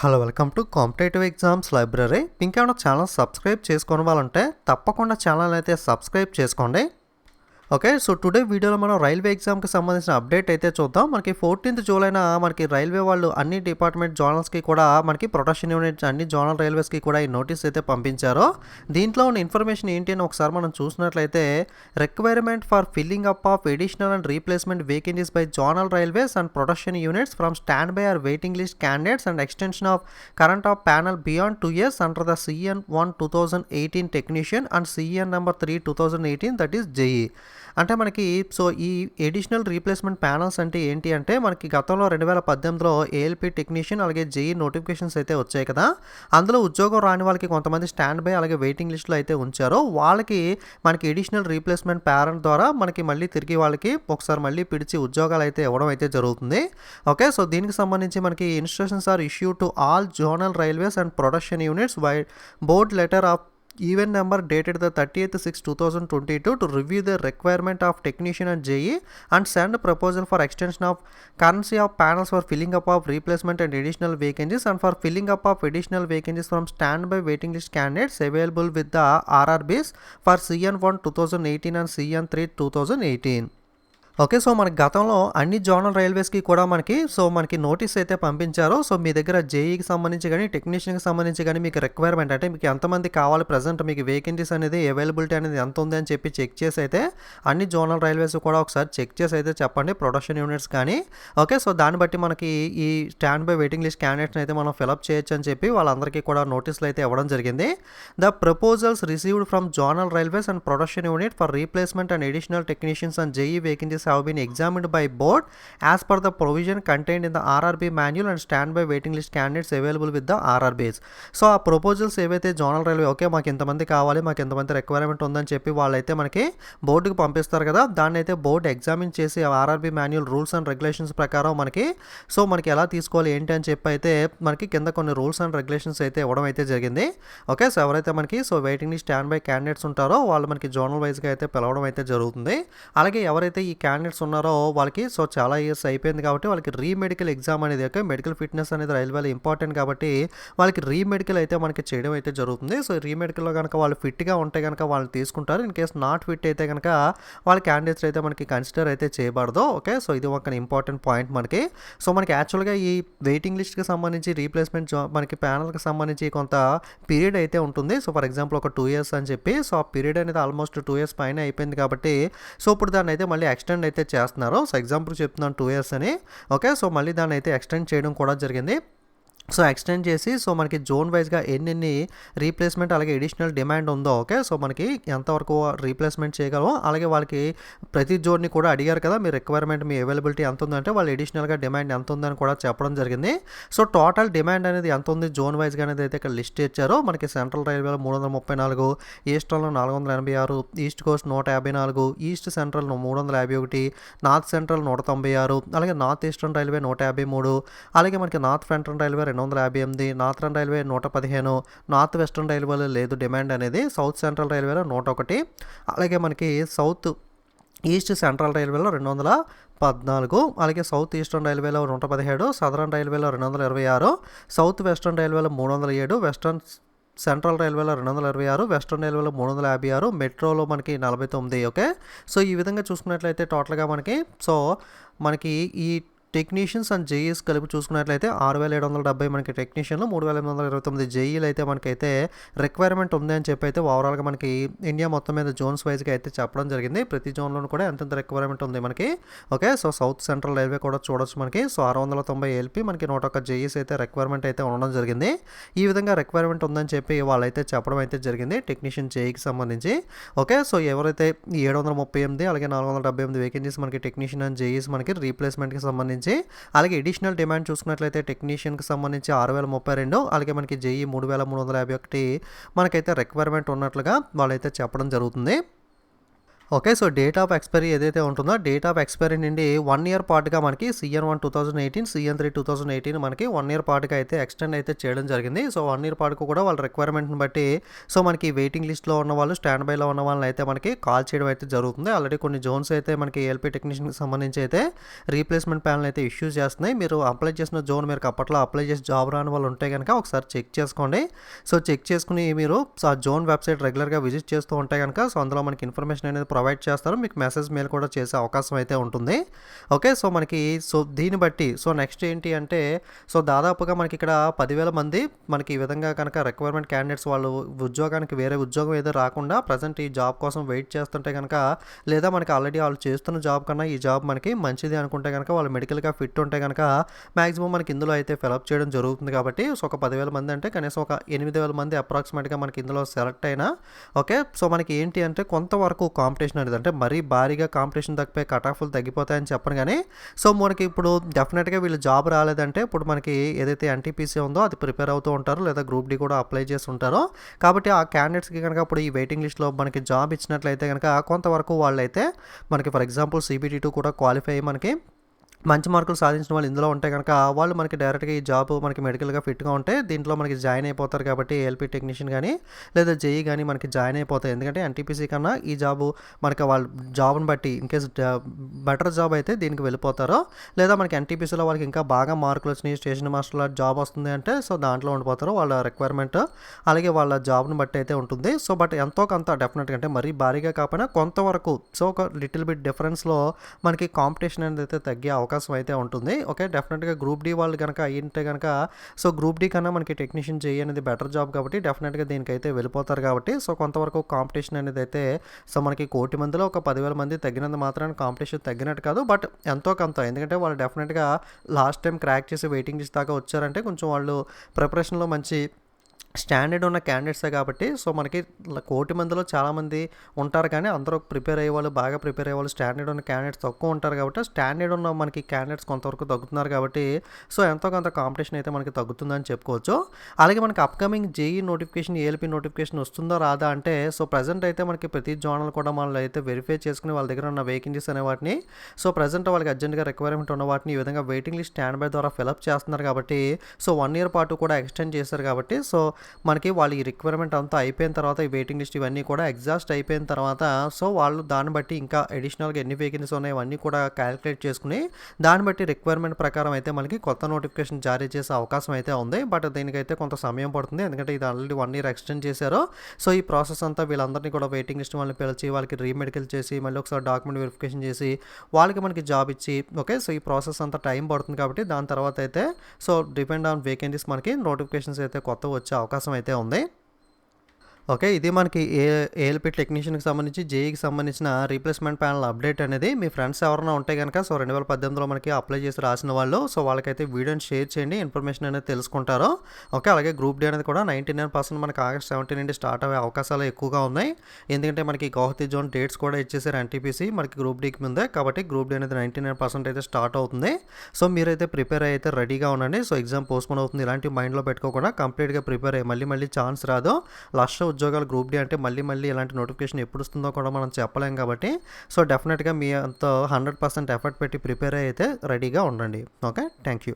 Hello welcome to competitive exams library. ఇంకేమైనా channel subscribe చేసుకోని వాళ్ళంటే తప్పకుండా ఛానల్ అయితే సబ్స్క్రైబ్ చేసుకోండి. ఓకే, సో టుడే వీడియోలో మనం రైల్వే ఎగ్జామ్కి సంబంధించిన అప్డేట్ అయితే చూద్దాం. మనకి 14th జూలైన మనకి రైల్వే వాళ్ళు అన్ని డిపార్ట్మెంట్ జోనల్స్కి కూడా మనకి ప్రొటెక్షన్ యూనిట్స్ అన్ని జోనల్ రైల్వేస్కి కూడా ఈ నోటీస్ అయితే పంపించారు. దీంట్లో ఉన్న ఇన్ఫర్మేషన్ ఏంటి అని ఒకసారి మనం చూసినట్లయితే, requirement for filling up of additional and replacement vacancies by zonal railways and protection units from stand by or waiting list candidates and extension of current of panel beyond 2 years under the CN1 2018 technician and CN number 3 2018 that is JE. అంటే మనకి so ఈ additional replacement panels అంటే ఏంటి అంటే, మనకి గతంలో 2018లో ALP technician అలాగే JEE notifications అయితే వచ్చాయి కదా. అందులో ఉద్యోగం రాని వాళ్ళకి కొంతమంది స్టాండ్ బై అలాగే వెయిటింగ్ లిస్ట్లో అయితే ఉంచారో, వాళ్ళకి మనకి ఎడిషనల్ రీప్లేస్మెంట్ ప్యానల్ ద్వారా మనకి మళ్ళీ తిరిగి వాళ్ళకి ఒకసారి మళ్ళీ పిలిచి ఉద్యోగాలు అయితే ఇవ్వడం అయితే జరుగుతుంది. ఓకే, సో దీనికి సంబంధించి మనకి instructions are issue to all zonal railways and production units by board letter of event number dated the 30th/6/2022 to review the requirement of technician and JE and send a proposal for extension of currency of panels for filling up of replacement and additional vacancies and for filling up of additional vacancies from standby waiting list candidates available with the RRBs for CN1 2018 and CN3 2018. Okay, so మనకి గతంలో అన్ని zonal రైల్వేస్కి కూడా మనకి notice అయితే పంపించారు. So మీ దగ్గర జేఈకి సంబంధించి కానీ టెక్నీషియన్కి సంబంధించి కానీ మీకు రిక్వైర్మెంట్ అంటే మీకు ఎంతమంది కావాలి, ప్రజెంట్ మీకు వేకెన్సీస్ అనేది అవైలబిలిటీ అనేది ఎంత ఉంది అని చెప్పి చెక్ చేసి అయితే అన్ని జోనల్ రైల్వేస్ కూడా ఒకసారి చెక్ చేసి అయితే చెప్పండి, ప్రొడక్షన్ యూనిట్స్ కానీ. ఓకే, సో దాన్ని బట్టి మనకి ఈ స్టాండ్ బై వెయిటింగ్ లిస్ట్ క్యాండిడేట్స్ని అయితే మనం ఫిలప్ చేయొచ్చు అని చెప్పి వాళ్ళందరికీ కూడా నోటీసులు అయితే ఇవ్వడం జరిగింది. The proposals received from zonal railways and production unit for replacement and additional technicians and JEE vacancies have been examined by board as per the provision contained in the RRB manual and standby waiting list candidates available with the RRBs. So ఆ proposals ఏవైతే zonal railway okay మాకు ఇంతమంది కావాలి, మాకు ఇంతమంది requirement ఉందని చెప్పి వాళ్ళైతే మనకి బోర్డుకి పంపిస్తారు కదా, దాన్ని అయితే బోర్డు ఎగ్జామిన్ చేసి RRB manual rules and regulations ప్రకారం మనకి ఎలా తీసుకోవాలి ఏంటి అని చెప్పి అయితే మనకి కింద కొన్ని రూల్స్ అండ్ రెగ్యులేషన్స్ అయితే ఇవ్వడం అయితే జరిగింది. ఓకే, సో ఎవరైతే మనకి waiting list stand by candidates ఉంటారో వాళ్ళు మనకి జోనల్ వైజ్గా అయితే పిలవడం అయితే జరుగుతుంది. అలాగే ఎవరైతే ఈ క్యాండిడేట్స్ ఉన్నారో వాళ్ళకి చాలా ఇయర్స్ అయిపోయింది కాబట్టి వాళ్ళకి రీమెడికల్ ఎగ్జామ్ అనేది మెడికల్ ఫిట్నెస్ అనేది రైల్వేలో ఇంపార్టెంట్ కాబట్టి వాళ్ళకి రీమెడికల్ అయితే మనకి చేయడం అయితే జరుగుతుంది. సో రీమెడికల్లో కనుక వాళ్ళు ఫిట్గా ఉంటే కనుక వాళ్ళు తీసుకుంటారు. ఇన్ కేస్ నాట్ ఫిట్ అయితే కనుక వాళ్ళ క్యాండిడేట్స్ అయితే మనకి కన్సిడర్ అయితే చేయబడదు. ఓకే, సో ఇది ఒక ఇంపార్టెంట్ పాయింట్ మనకి. సో మనకి యాక్చువల్గా ఈ వెయిటింగ్ లిస్ట్కి సంబంధించి రీప్లేస్మెంట్ మనకి ప్యానల్కి సంబంధించి కొంత పీరియడ్ అయితే ఉంటుంది. సో ఫర్ ఎగ్జాంపుల్ ఒక 2 years అని చెప్పి, సో ఆ పీరియడ్ అనేది ఆల్మోస్ట్ 2 years పైన అయిపోయింది కాబట్టి సో ఇప్పుడు దాన్ని అయితే మళ్ళీ ఎక్స్టెండ్ అయితే చేస్తున్నారు. సో ఎగ్జాంపుల్ చెప్తున్నాను 2 years అని. ఓకే, సో మళ్ళీ దాన్ని అయితే ఎక్స్టెండ్ చేయడం కూడా జరిగింది. సో ఎక్స్టెండ్ చేసి సో మనకి జోన్ వైజ్గా ఎన్ని రీప్లేస్మెంట్ అలాగే ఎడిషనల్ డిమాండ్ ఉందో, ఓకే సో మనకి ఎంతవరకు రీప్లేస్మెంట్ చేయగలమో అలాగే వాళ్ళకి ప్రతి జోన్ని కూడా అడిగారు కదా, మీ రిక్వైర్మెంట్ మీ అవైలబిలిటీ ఎంత ఉందంటే వాళ్ళు ఎడిషనల్గా డిమాండ్ ఎంత ఉందని కూడా చెప్పడం జరిగింది. సో టోటల్ డిమాండ్ అనేది ఎంత ఉంది జోన్ వైజ్గా అనేది అయితే ఇక్కడ లిస్ట్ ఇచ్చారో, మనకి సెంట్రల్ రైల్వేలో 334, ఈస్టర్న్లో 486, east coast 154, east central 351, north central 196, అలాగే నార్త్ ఈస్టర్న్ రైల్వే 153, అలాగే మనకి north frontier railway 258, northern railway 115, north western రైల్వేలో లేదు డిమాండ్ అనేది, సౌత్ సెంట్రల్ రైల్వేలో 101, అలాగే మనకి సౌత్ ఈస్ట్ సెంట్రల్ రైల్వేలో 214, అలాగే సౌత్ ఈస్టర్న్ రైల్వేలో 117, సదరన్ రైల్వేలో 226, సౌత్ వెస్టర్న్ రైల్వేలో 307, వెస్టర్న్ సెంట్రల్ రైల్వేలో 226, వెస్టర్న్ రైల్వేలో 356, మెట్రోలో మనకి 49. ఓకే, సో ఈ విధంగా చూసుకున్నట్లయితే టోటల్గా మనకి ఈ టెక్నీషియన్స్ అండ్ జేఈస్ కలిపి చూసుకున్నట్లయితే 6770 మనకి టెక్నీషియన్లు, 3829 జేఈలు అయితే మనకైతే రిక్వైర్మెంట్ ఉంది అని చెప్పి అయితే ఓవరాల్గా మనకి ఇండియా మొత్తం మీద జోన్స్ వైజ్గా అయితే చెప్పడం జరిగింది. ప్రతి జోన్లోనూ కూడా ఎంతెంత రిక్వైర్మెంట్ ఉంది మనకి. Okay, so south central railway కూడా చూడొచ్చు మనకి. సో 690 ఎల్పి మనకి 101 జేఈస్ అయితే రిక్వైర్మెంట్ అయితే ఉండడం జరిగింది. ఈ విధంగా రిక్వైర్మెంట్ ఉందని చెప్పి వాళ్ళైతే చెప్పడం అయితే జరిగింది టెక్నీషియన్ జేఈకి సంబంధించి. ఓకే, సో ఎవరైతే 738 అలాగే 478 వేకెన్సీస్ మనకి టెక్నీషియన్ అండ్ జేఈస్ మనకి రీప్లేస్మెంట్కి సంబంధించి, అలాగే ఎడిషనల్ డిమాండ్ చూసుకున్నట్లయితే టెక్నీషియన్కి సంబంధించి 6032, అలాగే మనకి జేఈ 3351 మనకైతే రిక్వైర్మెంట్ ఉన్నట్లుగా వాళ్ళైతే చెప్పడం జరుగుతుంది. Okay. So, date of expiry ఏదైతే ఉంటుందో, డేట్ ఆఫ్ ఎక్స్‌పైరీ నుండి 1 ఇయర్ పాటుగా మనకి CN1 2018, CN3 2018 మనకి 1 ఇయర్ పాటుగా అయితే ఎక్స్టెండ్ అయితే చేయడం జరిగింది. సో, 1 ఇయర్ పాటుకు కూడా వాళ్ళ రిక్వైర్మెంట్‌ని బట్టి సో, మనకి వెయిటింగ్ లిస్ట్‌లో ఉన్న వాళ్ళు, స్టాండ్ బైలో ఉన్న వాళ్ళని అయితే మనకి కాల్ చేయడం అయితే జరుగుతుంది. ఆల్రెడీ కొన్ని జోన్స్ అయితే మనకి ఏఎల్‌పీ టెక్నీషియన్‌కి సంబంధించి అయితే రీప్లేస్‌మెంట్ ప్లాన్‌లు అయితే ఇష్యూ చేస్తున్నాయి. మీరు అప్లై చేసిన జోన్ మీరు అప్పట్లో అప్లై చేసి జాబ్ రాని వాళ్ళు ఉంటే గనక ఒకసారి చెక్ చేసుకోండి. సో, చెక్ చేసుకొని మీరు ఆ జోన్ వెబ్‌సైట్ రెగ్యులర్‌గా విజిట్ చేస్తూ ఉంటే గనక సో, అందులో మనకి ఇన్ఫర్మేషన్ అనేది ప్రొవైడ్ చేస్తారు. మీకు మెసేజ్ మెయిల్ కూడా చేసే అవకాశం అయితే ఉంటుంది. ఓకే. సో, మనకి దీన్ని బట్టి నెక్స్ట్ ఏంటి అంటే దాదాపుగా మనకి ఇక్కడ 10,000 మంది మనకి ఈ విధంగా కనుక రిక్వైర్మెంట్ క్యాండిడేట్స్ వాళ్ళు ఉద్యోగానికి వేరే ఉద్యోగం ఏదో రాకుండా ప్రజెంట్ ఈ జాబ్ కోసం వెయిట్ చేస్తుంటే కనుక లేదా మనకి ఆల్రెడీ వాళ్ళు చేస్తున్న జాబ్ కన్నా ఈ జాబ్ మనకి మంచిది అనుకుంటే కనుక వాళ్ళు మెడికల్‌గా ఫిట్ ఉంటే గనక మాక్సిమం మనకి ఇందులో అయితే ఫిలప్ చేయడం జరుగుతుంది కాబట్టి ఒక 10,000 మంది అంటే కనీసం ఒక 8,000 మంది అప్రాక్సిమేట్‌గా మనకి ఇందులో సెలెక్ట్ అయినా ఓకే. సో, మనకి ఏంటి అంటే కొంతవరకు కాంపిటీషన్ అనేది అంటే మరీ భారీగా కాంపిటీషన్ తగ్గిపోయి కట్ ఆఫ్‌లు తగ్గిపోతాయని చెప్పను గానీ సో, మనకి ఇప్పుడు డెఫినెట్‌గా వీళ్ళు జాబ్ రాలేదంటే ఇప్పుడు మనకి ఏదైతే ఎన్‌టీపీసీ ఉందో అది ప్రిపేర్ అవుతూ ఉంటారు. లేదా గ్రూప్ డి కూడా అప్లై చేసి ఉంటారో కాబట్టి ఆ క్యాండిడేట్స్‌కి కనుక ఇప్పుడు ఈ వెయిటింగ్ లిస్ట్‌లో మనకి జాబ్ ఇచ్చినట్లయితే గనక కొంతవరకు వాళ్ళైతే మనకి ఫర్ ఎగ్జాంపుల్ CBT2 కూడా క్వాలిఫై అయ్యి మనకి మంచి మార్కులు సాధించిన వాళ్ళు ఇందులో ఉంటే కనుక వాళ్ళు మనకి డైరెక్ట్‌గా ఈ జాబ్ మనకి మెడికల్‌గా ఫిట్‌గా ఉంటే దీంట్లో మనకి జాయిన్ అయిపోతారు కాబట్టి ఏఎల్‌పీ టెక్నీషియన్ గానీ లేదా జేఈ గానీ మనకి జాయిన్ అయిపోతాయి. ఎందుకంటే ఎన్‌టీపీసీ కన్నా ఈ జాబు మనకి వాళ్ళ జాబ్‌ని బట్టి ఇన్‌కేస్ బెటర్ జాబ్ అయితే దీనికి వెళ్ళిపోతారో లేదా మనకి ఎన్‌టీపీసీలో వాళ్ళకి ఇంకా బాగా మార్కులు వచ్చినాయి స్టేషన్ మాస్టర్‌లా జాబ్ వస్తుంది అంటే సో, దాంట్లో ఉండిపోతారు. వాళ్ళ రిక్వైర్మెంట్ అలాగే వాళ్ళ జాబ్‌ని బట్టి అయితే ఉంటుంది. సో, బట్ ఎంతో కొంత డెఫినెట్‌గా అంటే మరీ భారీగా కాకపోయినా కొంతవరకు సో, ఒక లిటిల్ బిట్ డిఫరెన్స్‌లో మనకి కాంపిటీషన్ అనేది అయితే తగ్గే అవకాశం అయితే ఉంటుంది. ఓకే. డెఫినెట్‌గా గ్రూప్ డి వాళ్ళు గనక అయ్యుంటే గనక సో, గ్రూప్ డి కన్నా మనకి టెక్నీషియన్ జేఈ అనేది బెటర్ జాబ్ కాబట్టి డెఫినెట్‌గా దీనికైతే వెళ్ళిపోతారు కాబట్టి సో, కొంతవరకు కాంపిటీషన్ అనేది అయితే సో, మనకి 1,00,00,000 మందిలో ఒక 10,000 మంది తగ్గినంత మాత్రాన కాంపిటీషన్ తగ్గినట్టు కాదు. బట్ ఎంతో కొంత ఎందుకంటే వాళ్ళు డెఫినెట్‌గా లాస్ట్ టైం క్రాక్ చేసి వెయిటింగ్ లిస్ట్ దాకా వచ్చారంటే కొంచెం వాళ్ళు ప్రిపరేషన్‌లో మంచి స్టాండర్డ్ ఉన్న క్యాండిడేట్సే కాబట్టి సో, మనకి 1,00,00,000 మందిలో చాలామంది ఉంటారు కానీ అందరూ ప్రిపేర్ అయ్యేవాళ్ళు బాగా ప్రిపేర్ అయ్యేవాళ్ళు స్టాండర్డ్ ఉన్న క్యాండిడేట్స్ తక్కువ ఉంటారు కాబట్టి స్టాండర్డ్ ఉన్న మనకి క్యాండిడేట్స్ కొంతవరకు తగ్గుతున్నారు కాబట్టి సో, ఎంతో కొంత కాంపిటీషన్ అయితే మనకి తగ్గుతుందని చెప్పుకోవచ్చు. అలాగే మనకి upcoming JEE notification, ALP notification వస్తుందా రాదా అంటే సో, ప్రెజెంట్ అయితే మనకి ప్రతి జోనల్ కూడా వాళ్ళు అయితే వెరిఫై చేసుకుని వాళ్ళ దగ్గర ఉన్న వేకెన్సీస్ అనే వాటిని సో, ప్రెజెంట్ వాళ్ళకి అర్జెంట్‌గా రిక్వైర్మెంట్ ఉన్న వాటిని ఈ విధంగా వెయిటింగ్ లిస్ట్ స్టాండ్ బై ద్వారా ఫిలప్ చేస్తున్నారు కాబట్టి సో, 1 ఇయర్ పాటు కూడా ఎక్స్టెండ్ చేశారు కాబట్టి సో, మనకి వాళ్ళు ఈ రిక్వైర్మెంట్ అంతా అయిపోయిన తర్వాత ఈ వెయిటింగ్ లిస్ట్ ఇవన్నీ కూడా ఎగ్జాస్ట్ అయిపోయిన తర్వాత సో, వాళ్ళు దాన్ని బట్టి ఇంకా అడిషనల్‌గా ఎన్ని వేకెన్సీస్ ఉన్నాయో ఇవన్నీ కూడా క్యాలిక్యులేట్ చేసుకుని దాన్ని బట్టి రిక్వైర్మెంట్ ప్రకారం అయితే మనకి కొత్త నోటిఫికేషన్ జారీ చేసే అవకాశం అయితే ఉంది. బట్ దీనికైతే కొంత సమయం పడుతుంది. ఎందుకంటే ఇది ఆల్రెడీ 1 ఇయర్ ఎక్స్టెండ్ చేశారు. సో, ఈ ప్రాసెస్ అంతా వీళ్ళందరినీ కూడా వెయిటింగ్ లిస్ట్ వాళ్ళని పిలిచి వాళ్ళకి రీమెడికల్ చేసి మళ్ళీ ఒకసారి డాక్యుమెంట్ వెరిఫికేషన్ చేసి వాళ్ళకి మనకి జాబ్ ఇచ్చి ఓకే. సో, ఈ ప్రాసెస్ అంతా టైం పడుతుంది కాబట్టి దాని తర్వాత అయితే సో, డిపెండ్ ఆన్ వేకెన్సీస్ మనకి నోటిఫికేషన్స్ అయితే కొత్తవి వచ్చే అవకాశం అయితే ఉంది. ఓకే. ఇది మనకి ఏఎల్‌పీ టెక్నీషియన్‌కి సంబంధించి, జేఈకి సంబంధించిన రీప్లేస్మెంట్ ప్యానెల్ అప్డేట్ అనేది మీ ఫ్రెండ్స్ ఎవరైనా ఉంటే గనక సో, 2018లో మనకి అప్లై చేసి రాసిన వాళ్ళు సో, వాళ్ళకైతే వీడియోని షేర్ చేయండి. ఇన్ఫర్మేషన్ అనేది తెలుసుకుంటారు. ఓకే. అలాగే గ్రూప్ డి అనేది కూడా 99% మనకి ఆగస్ట్ 17 నుండి స్టార్ట్ అయ్యే అవకాశాలు ఎక్కువగా ఉన్నాయి. ఎందుకంటే మనకి గౌహతి జోన్ డేట్స్ కూడా ఇచ్చేసారు ఎన్‌టీపీసీ మనకి గ్రూప్ డికి ముందే కాబట్టి గ్రూప్ డి అనేది 99% అయితే స్టార్ట్ అవుతుంది. సో, మీరైతే ప్రిపేర్ అయితే రెడీగా ఉండండి. సో, ఎగ్జామ్ పోస్ట్‌పోన్ అవుతుంది ఇలాంటివి మైండ్‌లో పెట్టుకోకుండా కంప్లీట్‌గా ప్రిపేర్ అయ్యి మళ్ళీ ఛాన్స్ రాదు. లక్ష ఉద్యోగాలు గ్రూప్ డి అంటే మళ్ళీ ఇలాంటి నోటిఫికేషన్ ఎప్పుడు వస్తుందో కూడా మనం చెప్పలేం కాబట్టి సో, డెఫినెట్‌గా మీ అంత 100% ఎఫర్ట్ పెట్టి ప్రిపేర్ అయితే రెడీగా ఉండండి. ఓకే. Thank you.